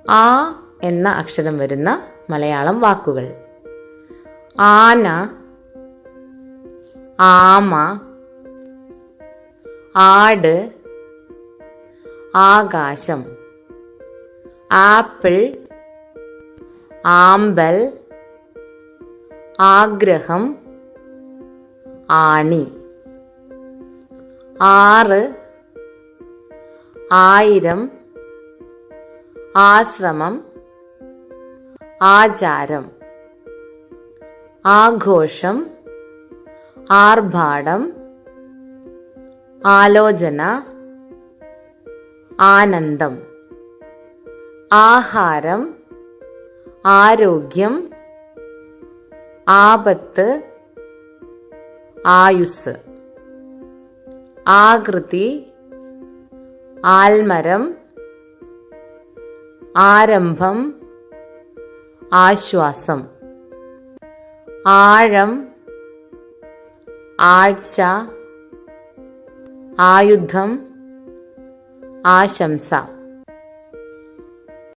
ആ എന്ന അക്ഷരം വരുന്ന മലയാളം വാക്കുകൾ: ആന, ആമ, ആട്, ആകാശം, ആപ്പിൾ, ആമ്പൽ, ആഗ്രഹം, ആണി. 6, ആയിരം, ആശ്രമം, ആചാരം, ആഘോഷം, ആർഭാടം, ആലോചന, ആനന്ദം, ആഹാരം, ആരോഗ്യം, ആപത്ത്, ആയുസ്, ആകൃതി, ആൽമരം, ആരംഭം, ആശ്വാസം, ആഴം, ആഴ്ച, ആയുധം, ആശംസ.